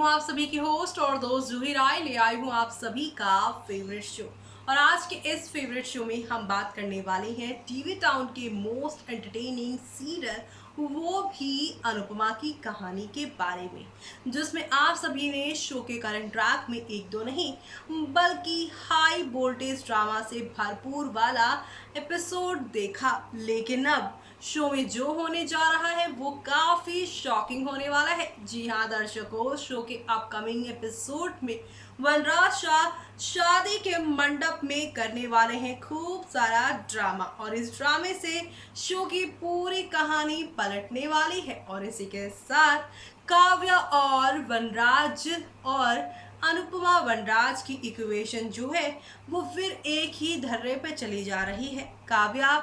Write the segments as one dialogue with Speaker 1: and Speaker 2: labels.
Speaker 1: हूँ आप सभी की होस्ट और दोस्त जूही राय। ले आई हूँ आप सभी का फेवरेट शो। और आज के इस फेवरेट शो में हम बात करने वाले हैं टीवी टाउन के मोस्ट एंटरटेनिंग सीरियल, वो भी अनुपमा की कहानी के बारे में, जिसमें आप सभी ने शो के करंट ट्रैक में एक दो नहीं बल्कि हाई वोल्टेज ड्रामा से भरपूर वाला एपिसोड देखा। लेकिन अब शो में जो होने जा रहा है वो काफी शॉकिंग होने वाला है। जी हाँ दर्शकों, शो के अपकमिंग एपिसोड में वनराज शाह शादी के मंडप में करने वाले हैं खूब सारा ड्रामा, और इस ड्रामे से शो की पूरी कहानी पलटने वाली है। और इसी के साथ काव्या और वनराज और अनुपमा वनराज की इक्वेशन जो है वो फिर एक ही धर्रे पे चली जा रही है। काव्या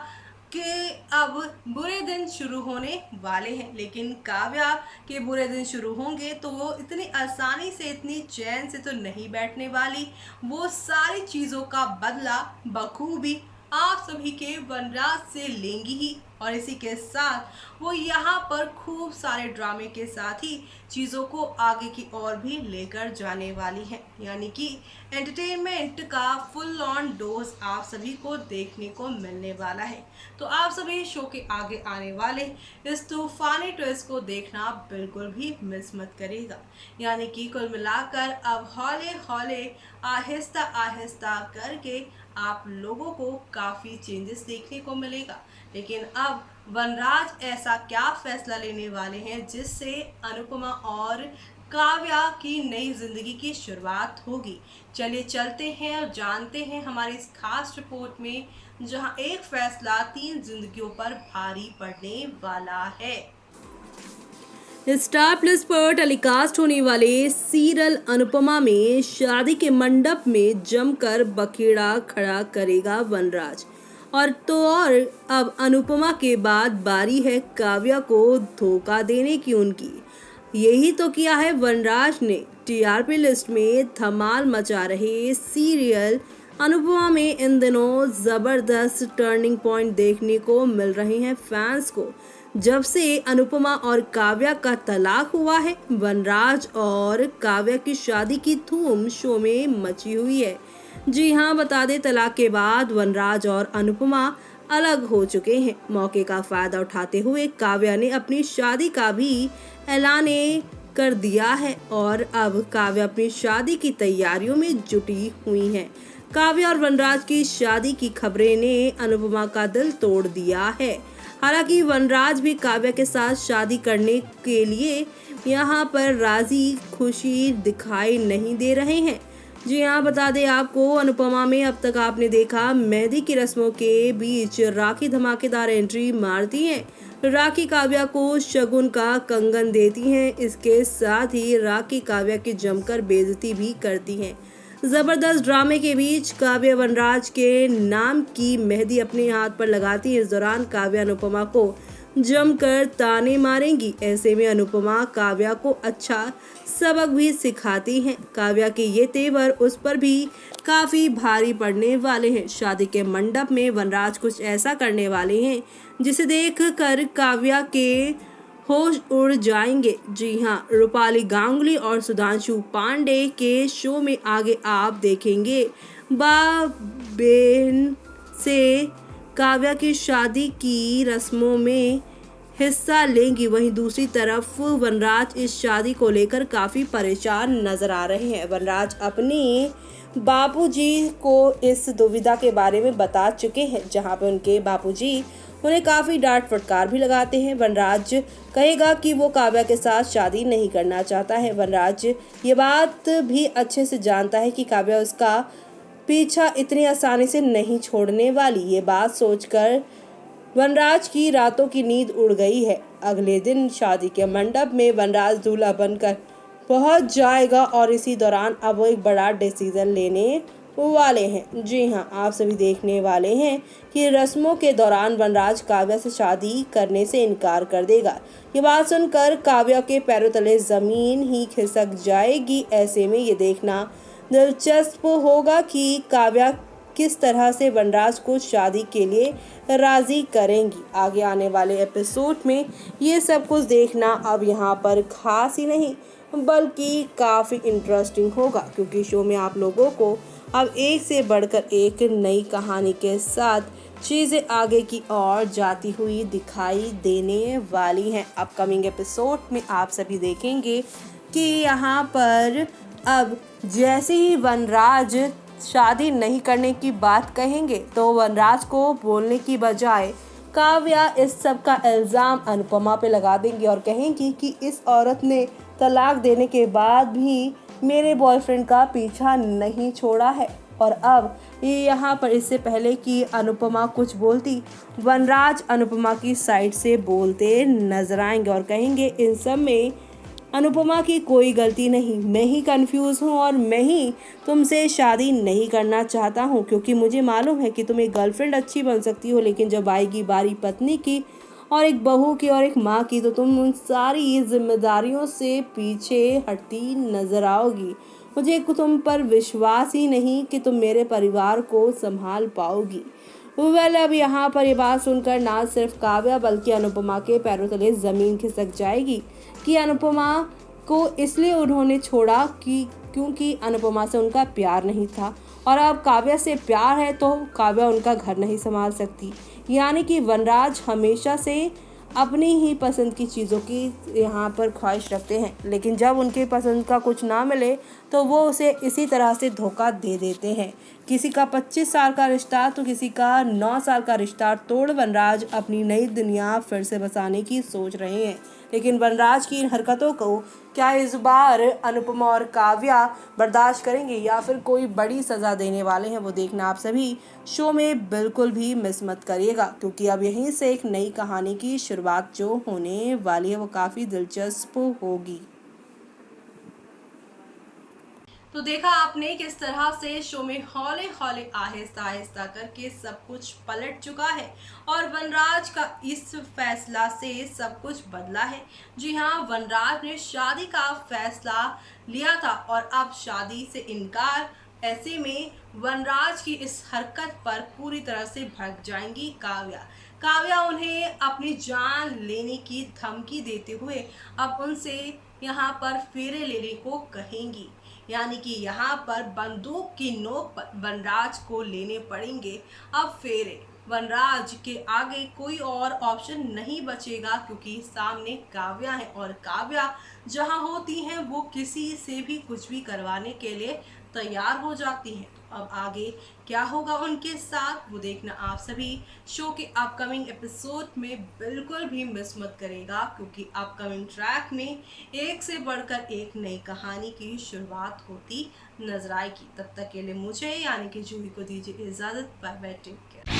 Speaker 1: के अब बुरे दिन शुरू होने वाले हैं, लेकिन काव्या के बुरे दिन शुरू होंगे तो वो इतनी आसानी से इतनी चैन से तो नहीं बैठने वाली। वो सारी चीज़ों का बदला बखूबी आप सभी के वनराज से लेंगी ही। और इसी के साथ वो यहाँ पर खूब सारे ड्रामे के साथ ही चीज़ों को आगे की ओर भी लेकर जाने वाली हैं, यानी कि एंटरटेनमेंट का फुल ऑन डोज आप सभी को देखने को मिलने वाला है। तो आप सभी शो के आगे आने वाले इस तूफानी ट्विस्ट को देखना बिल्कुल भी मिस मत करेगा। यानी कि कुल मिलाकर अब हौले हौले आहिस्ता आहिस्ता करके आप लोगों को काफ़ी चेंजेस देखने को मिलेगा। लेकिन अब वनराज ऐसा क्या फैसला लेने वाले हैं जिससे अनुपमा और काव्या की नई जिंदगी की शुरुआत होगी। चलिए चलते हैं और जानते हैं हमारी इस खास रिपोर्ट में, जहां एक फैसला 3 जिंदगियों पर भारी पड़ने वाला है।
Speaker 2: स्टार प्लस पर टेलीकास्ट होने वाले सीरियल अनुपमा में शादी के मंडप में जमकर बखेड़ा खड़ा करेगा वनराज। और अब अनुपमा के बाद बारी है काव्या को धोखा देने की उनकी। यही तो किया है वनराज ने। टीआरपी लिस्ट में धमाल मचा रहे सीरियल अनुपमा में इन दिनों जबरदस्त टर्निंग पॉइंट देखने को मिल रहे हैं फैंस को। जब से अनुपमा और काव्या का तलाक हुआ है, वनराज और काव्या की शादी की धूम शो में मची हुई है। जी हाँ, बता दें तलाक के बाद वनराज और अनुपमा अलग हो चुके हैं। मौके का फायदा उठाते हुए काव्या ने अपनी शादी का भी ऐलान कर दिया है और अब काव्या अपनी शादी की तैयारियों में जुटी हुई हैं। काव्या और वनराज की शादी की खबरें ने अनुपमा का दिल तोड़ दिया है। हालांकि वनराज भी काव्या के साथ शादी करने के लिए यहाँ पर राजी खुशी दिखाई नहीं दे रहे हैं। जी हाँ, बता दें आपको, अनुपमा में अब तक आपने देखा मेहंदी की रस्मों के बीच राखी धमाकेदार एंट्री मारती हैं। राखी काव्या को शगुन का कंगन देती हैं। इसके साथ ही राखी काव्या की जमकर बेइज्जती भी करती हैं। जबरदस्त ड्रामे के बीच काव्या वनराज के नाम की मेहंदी अपने हाथ पर लगाती है। इस दौरान काव्या अनुपमा को जमकर ताने मारेंगी। ऐसे में अनुपमा काव्या को अच्छा सबक भी सिखाती हैं। काव्या के ये तेवर उस पर भी काफी भारी पड़ने वाले हैं। शादी के मंडप में वनराज कुछ ऐसा करने वाले हैं जिसे देख कर काव्या के होश उड़ जाएंगे। जी हाँ, रूपाली गांगुली और सुधांशु पांडे के शो में आगे आप देखेंगे बहन से काव्या की शादी की रस्मों में हिस्सा लेंगी। वहीं दूसरी तरफ वनराज इस शादी को लेकर काफी परेशान नजर आ रहे हैं। वनराज अपने बापूजी को इस दुविधा के बारे में बता चुके हैं, जहां पे उनके बापूजी उन्हें काफी डांट फटकार भी लगाते हैं। वनराज कहेगा कि वो काव्या के साथ शादी नहीं करना चाहता है। वनराज ये बात भी अच्छे से जानता है कि काव्या उसका पीछा इतनी आसानी से नहीं छोड़ने वाली। ये बात सोचकर वनराज की रातों की नींद उड़ गई है। अगले दिन शादी के मंडप में वनराज दूल्हा बनकर पहुंच जाएगा और इसी दौरान अब वो एक बड़ा डिसीजन लेने वाले हैं। जी हाँ, आप सभी देखने वाले हैं कि रस्मों के दौरान वनराज काव्या से शादी करने से इनकार कर देगा। ये बात सुनकर काव्या के पैरों तले जमीन ही खिसक जाएगी। ऐसे में ये देखना दिलचस्प होगा कि काव्या किस तरह से वनराज को शादी के लिए राजी करेंगी। आगे आने वाले एपिसोड में ये सब कुछ देखना अब यहाँ पर खास ही नहीं बल्कि काफ़ी इंटरेस्टिंग होगा, क्योंकि शो में आप लोगों को अब एक से बढ़कर एक नई कहानी के साथ चीज़ें आगे की ओर जाती हुई दिखाई देने वाली हैं। अपकमिंग एपिसोड में आप सभी देखेंगे कि यहाँ पर अब जैसे ही वनराज शादी नहीं करने की बात कहेंगे तो वनराज को बोलने की बजाय काव्या इस सब का इल्ज़ाम अनुपमा पे लगा देंगी और कहेंगी कि इस औरत ने तलाक देने के बाद भी मेरे बॉयफ्रेंड का पीछा नहीं छोड़ा है। और अब ये यहाँ पर इससे पहले कि अनुपमा कुछ बोलती, वनराज अनुपमा की साइड से बोलते नजर आएंगे और कहेंगे इन सब में अनुपमा की कोई गलती नहीं, मैं ही कंफ्यूज हूँ और मैं ही तुमसे शादी नहीं करना चाहता हूँ, क्योंकि मुझे मालूम है कि तुम एक गर्लफ्रेंड अच्छी बन सकती हो, लेकिन जब आएगी बारी पत्नी की और एक बहू की और एक माँ की तो तुम उन सारी जिम्मेदारियों से पीछे हटती नजर आओगी। मुझे तुम पर विश्वास ही नहीं कि तुम मेरे परिवार को संभाल पाओगी। अब यहाँ पर ये बात सुनकर ना सिर्फ काव्या बल्कि अनुपमा के पैरों तले जमीन खिसक जाएगी कि अनुपमा को इसलिए उन्होंने छोड़ा कि क्योंकि अनुपमा से उनका प्यार नहीं था, और अब काव्या से प्यार है तो काव्या उनका घर नहीं संभाल सकती। यानी कि वनराज हमेशा से अपनी ही पसंद की चीज़ों की यहाँ पर ख्वाहिश रखते हैं, लेकिन जब उनके पसंद का कुछ ना मिले तो वो उसे इसी तरह से धोखा दे देते हैं। किसी का 25 साल का रिश्ता तो किसी का 9 साल का रिश्ता तोड़ वनराज अपनी नई दुनिया फिर से बसाने की सोच रहे हैं। लेकिन वनराज की इन हरकतों को क्या इस बार अनुपमा और काव्या बर्दाश्त करेंगे या फिर कोई बड़ी सज़ा देने वाले हैं, वो देखना आप सभी शो में बिल्कुल भी मिस मत करिएगा, क्योंकि अब यहीं से एक नई कहानी की शुरुआत जो होने वाली है वो काफ़ी दिलचस्प होगी।
Speaker 1: तो देखा आपने किस तरह से शो में हौले हौले आहिस्ता आहिस्ता करके सब कुछ पलट चुका है और वनराज का इस फैसला से सब कुछ बदला है। जी हाँ, वनराज ने शादी का फैसला लिया था और अब शादी से इनकार। ऐसे में वनराज की इस हरकत पर पूरी तरह से भड़क जाएंगी काव्या। काव्या उन्हें अपनी जान लेने की धमकी देते हुए अब उनसे यहाँ पर फेरे लेने को कहेंगी, यानी कि यहाँ पर बंदूक की नोक पर वनराज को लेने पड़ेंगे अब फेरे। वनराज के आगे कोई और ऑप्शन नहीं बचेगा, क्योंकि सामने काव्या है और काव्या जहाँ होती हैं वो किसी से भी कुछ भी करवाने के लिए तैयार हो जाती हैं। अब आगे क्या होगा उनके साथ वो देखना आप सभी शो के अपकमिंग एपिसोड में बिल्कुल भी मिस मत करेगा, क्योंकि अपकमिंग ट्रैक में एक से बढ़कर एक नई कहानी की शुरुआत होती नजर आएगी। तब तक के लिए मुझे यानी कि जूही को दीजिए इजाज़त। Bye bye, take care.